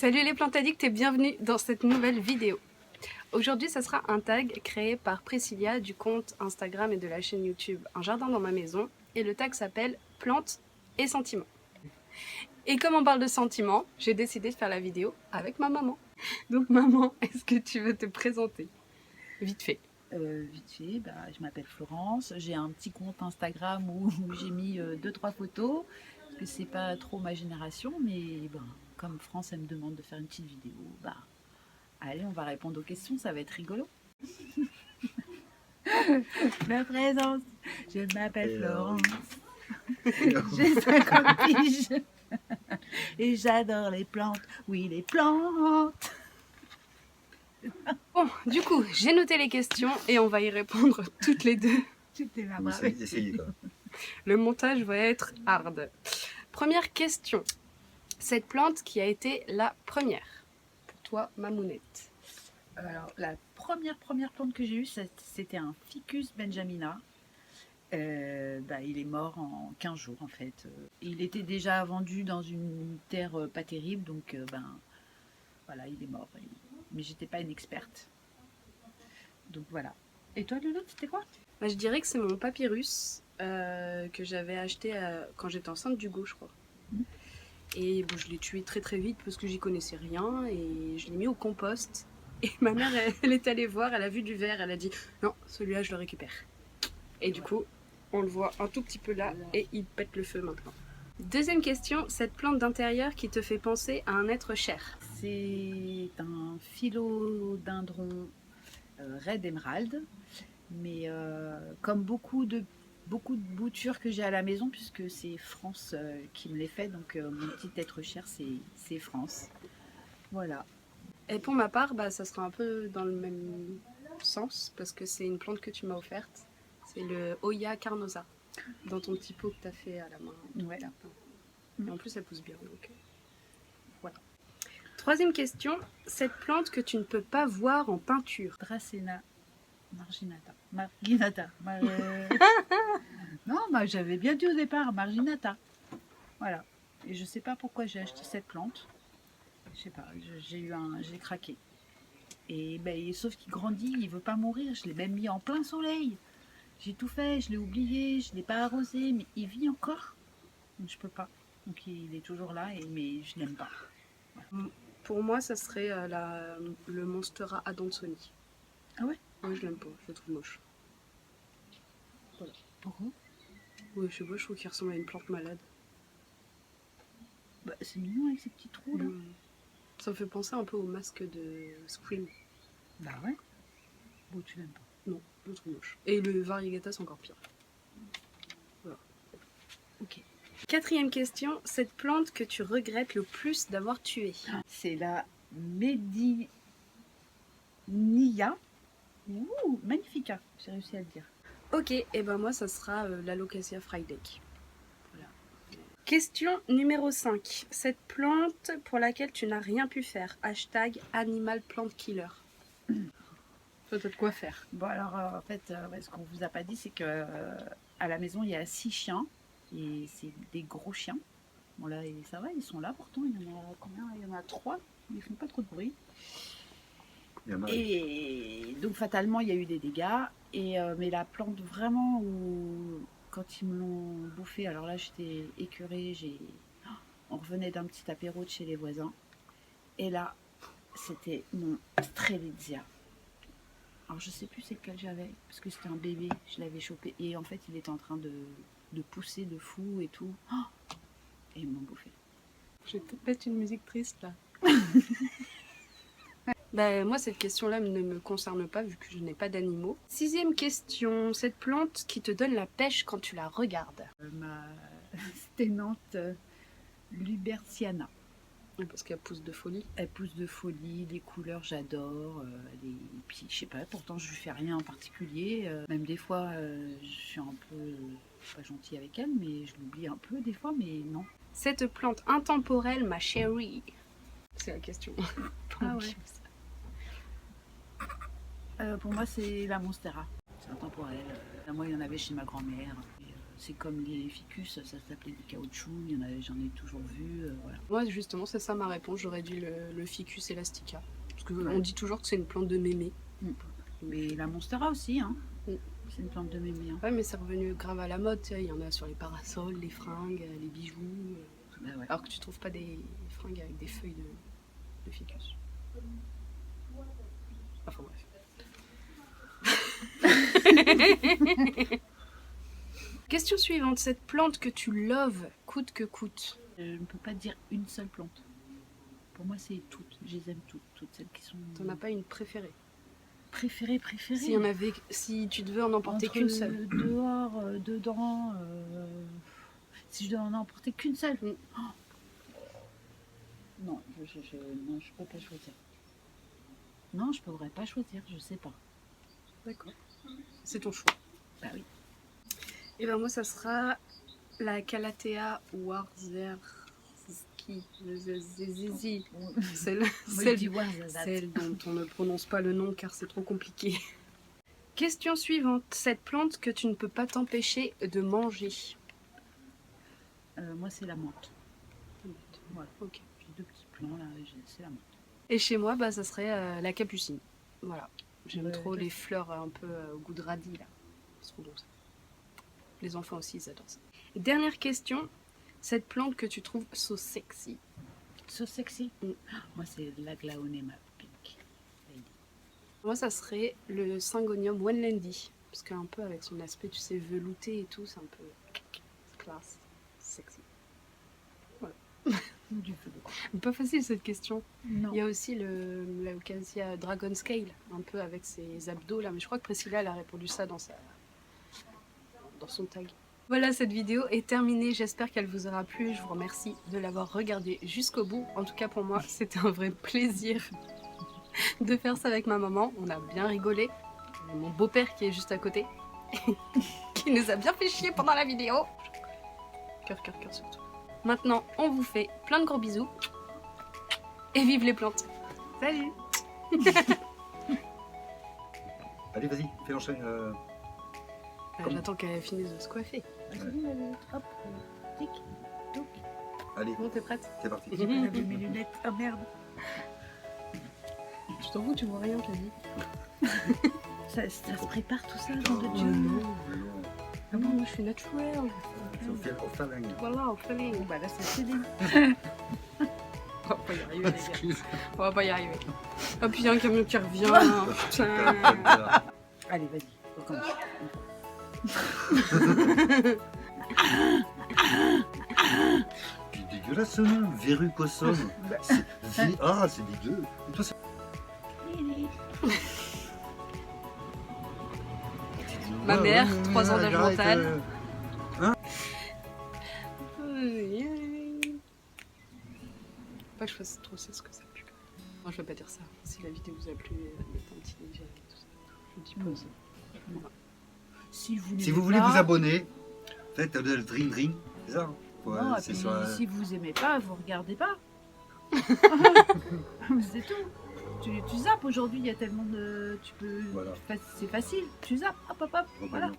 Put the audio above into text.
Salut les plantes addicts et bienvenue dans cette nouvelle vidéo. Aujourd'hui, ça sera un tag créé par Priscilla du compte Instagram et de la chaîne YouTube Un jardin dans ma maison. Et le tag s'appelle Plantes et sentiments. Et comme on parle de sentiments, j'ai décidé de faire la vidéo avec ma maman. Donc maman, est-ce que tu veux te présenter? Vite fait. Vite fait, je m'appelle Florence, j'ai un petit compte Instagram où j'ai mis 2-3 photos, parce que c'est pas trop ma génération, mais comme France elle me demande de faire une petite vidéo, allez, on va répondre aux questions, ça va être rigolo. Me présente, je m'appelle Florence, j'ai 50 piges et j'adore les plantes, oui les plantes. Bon, du coup, j'ai noté les questions et on va y répondre toutes les deux. C'était ma Le montage va être hard. Première question. Cette plante qui a été la première pour toi, Mamounette? Alors, la première plante que j'ai eue, c'était un Ficus benjamina. Il est mort en 15 jours en fait. Il était déjà vendu dans une terre pas terrible, donc voilà, il est mort. Mais j'étais pas une experte. Donc voilà. Et toi, Lolo, c'était quoi? Je dirais que c'est mon papyrus que j'avais acheté quand j'étais enceinte d'Hugo, je crois. Et bon, je l'ai tué très très vite parce que j'y connaissais rien et je l'ai mis au compost. Et ma mère, elle est allée voir, elle a vu du verre, elle a dit non, celui-là je le récupère. Et du coup, on le voit un tout petit peu là et il pète le feu maintenant. Deuxième question, cette plante d'intérieur qui te fait penser à un être cher? C'est un philodendron red emerald, mais comme beaucoup de boutures que j'ai à la maison, puisque c'est France qui me les fait, donc mon petit être cher c'est France. Voilà. Et pour ma part, ça sera un peu dans le même sens parce que c'est une plante que tu m'as offerte. C'est le Hoya carnosa dans ton petit pot que tu as fait à la main. Ouais. Et en plus, elle pousse bien. Donc, voilà. Troisième question, cette plante que tu ne peux pas voir en peinture? Dracena marginata. Non, j'avais bien dit au départ marginata. Voilà. Et je sais pas pourquoi j'ai acheté cette plante. Je sais pas, j'ai craqué. Et sauf qu'il grandit, il veut pas mourir. Je l'ai même mis en plein soleil. J'ai tout fait, je l'ai oublié, je l'ai pas arrosé, mais il vit encore. Donc je peux pas. Donc il est toujours là, mais je l'aime pas. Voilà. Pour moi, ça serait le Monstera adansoni. Ah ouais? Oui, je l'aime pas, je le trouve moche. Voilà. Pourquoi? Oui, je sais pas, je trouve qu'il ressemble à une plante malade. C'est mignon avec ces petits trous là. Ça me fait penser un peu au masque de Scream. Bah ouais. Bon, tu l'aimes pas? Non, je le trouve moche. Et le variegata, c'est encore pire. Voilà. Ok. Quatrième question, cette plante que tu regrettes le plus d'avoir tuée? C'est la Médinia. Ouh, magnifica, j'ai réussi à le dire. Ok, et moi ça sera l'Alocasia Friday. Voilà. Question numéro 5. Cette plante pour laquelle tu n'as rien pu faire. Hashtag Animal Plant Killer. Ça t'as de quoi faire. Bon alors en fait, ce qu'on vous a pas dit, c'est que à la maison il y a 6 chiens et c'est des gros chiens. Bon là ça va, ils sont là pourtant, il y en a combien? Il y en a 3, ils font pas trop de bruit. Et donc fatalement il y a eu des dégâts. Et mais la plante vraiment où quand ils me l'ont bouffé, alors là j'étais écœurée, on revenait d'un petit apéro de chez les voisins. Et là c'était mon Strelitzia. Alors je sais plus c'est lequel j'avais, parce que c'était un bébé, je l'avais chopé. Et en fait il était en train de pousser de fou et tout. Et ils m'ont bouffé. Je vais peut-être mettre une musique triste là. Moi cette question-là ne me concerne pas vu que je n'ai pas d'animaux. Sixième question, cette plante qui te donne la pêche quand tu la regardes. Ma sténante Lubertiana. Parce qu'elle pousse de folie. Elle pousse de folie, les couleurs j'adore. Et puis je sais pas, pourtant je lui fais rien en particulier. Même des fois je suis un peu pas gentille avec elle, mais je l'oublie un peu des fois, mais non. Cette plante intemporelle, ma chérie. C'est la question. Ah ouais. Pour moi c'est la Monstera. C'est intemporel. Moi il y en avait chez ma grand-mère. c'est comme les ficus, ça s'appelait du caoutchouc, j'en ai toujours vu. Voilà. Moi, justement, c'est ça ma réponse. J'aurais dit le ficus elastica. Parce qu'on Ouais. dit toujours que c'est une plante de mémé. Mais la monstera aussi, hein. Mm. C'est une plante de mémé. Hein. Ouais, mais c'est revenu grave à la mode. Tu sais, il y en a sur les parasols, les fringues, les bijoux. Bah ouais. Alors que tu trouves pas des fringues avec des feuilles de ficus. Enfin bref. Question suivante. Cette plante que tu loves, coûte que coûte. Je ne peux pas dire une seule plante. Pour moi, c'est toutes. Je les aime toutes celles qui sont. T'en as pas une préférée? Préférée. Si tu devais en emporter Entre qu'une seule. Dehors, dedans. Si je devais en emporter qu'une seule. Mm. Oh. Non, non, je peux pas choisir. Non, je pourrais pas choisir, je sais pas. D'accord. C'est ton choix. Bah oui. Et ben moi, ça sera la Calathea Warzerzki. Celle dont on ne prononce pas le nom car c'est trop compliqué. Question suivante. Cette plante que tu ne peux pas t'empêcher de manger. Moi, c'est la menthe. Voilà. Ok. J'ai 2 petits plants là, c'est la menthe. Et chez moi, bah, ça serait la capucine. Voilà. J'aime Ouais, trop les fleurs un peu au goût de radis là. C'est trop bon ça. Les enfants aussi, ils adorent ça. Et dernière question. Cette plante que tu trouves so sexy. So sexy. Mm. Moi, c'est l'aglaonema pink. Moi, ça serait le Syngonium Wenlendi. Parce qu'un peu avec son aspect, tu sais, velouté et tout, c'est un peu classe, sexy. Voilà. Du feu. Pas facile cette question. Non. Il y a aussi le Leucasia Dragon Scale, un peu avec ses abdos là, mais je crois que Priscilla elle a répondu ça dans son tag. Voilà, cette vidéo est terminée, j'espère qu'elle vous aura plu, je vous remercie de l'avoir regardée jusqu'au bout. En tout cas pour moi, c'était un vrai plaisir de faire ça avec ma maman, on a bien rigolé. Et mon beau-père qui est juste à côté, qui nous a bien fait chier pendant la vidéo. Cœur surtout. Maintenant, on vous fait plein de gros bisous. Et vive les plantes. Salut. Allez, vas-y, fais l'enchaîne. J'attends qu'elle finisse de se coiffer. Hop, tic, toc. Allez, Bon, t'es prête? c'est parti. J'ai pas lavé mes lunettes. Ah merde. Tu t'en fous, tu vois rien, t'as dit. Ça se prépare tout ça, nom de Dieu. Non. Ah bon, moi je suis naturelle. C'est au phalange. Voilà, au feeling. Bah là, c'est Céline. On va pas y arriver, les gars. Excuse. On va pas y arriver. Ah, puis il y a un camion qui revient. Putain. Allez, vas-y, recommence. C'est dégueulasse ce nom, verrucosum. Ah, c'est dégueu. Et toi, c'est... Ma mère, 3 ans d'âge arrête, mental. Pas que je fasse trop ça, ce que ça pue. Non, je vais pas dire ça. Si la vidéo vous a plu, mettez un petit j'aime et tout ça. Je dis pas ça. Voilà. Si vous voulez vous abonner, faites le ring, c'est ça. Ouais, Non, et c'est puis, sur, si vous aimez pas, vous regardez pas. C'est tout. Tu zappes aujourd'hui, il y a tellement de. Tu peux. Voilà. C'est facile. Tu zappes, hop hop hop. Voilà. Voilà.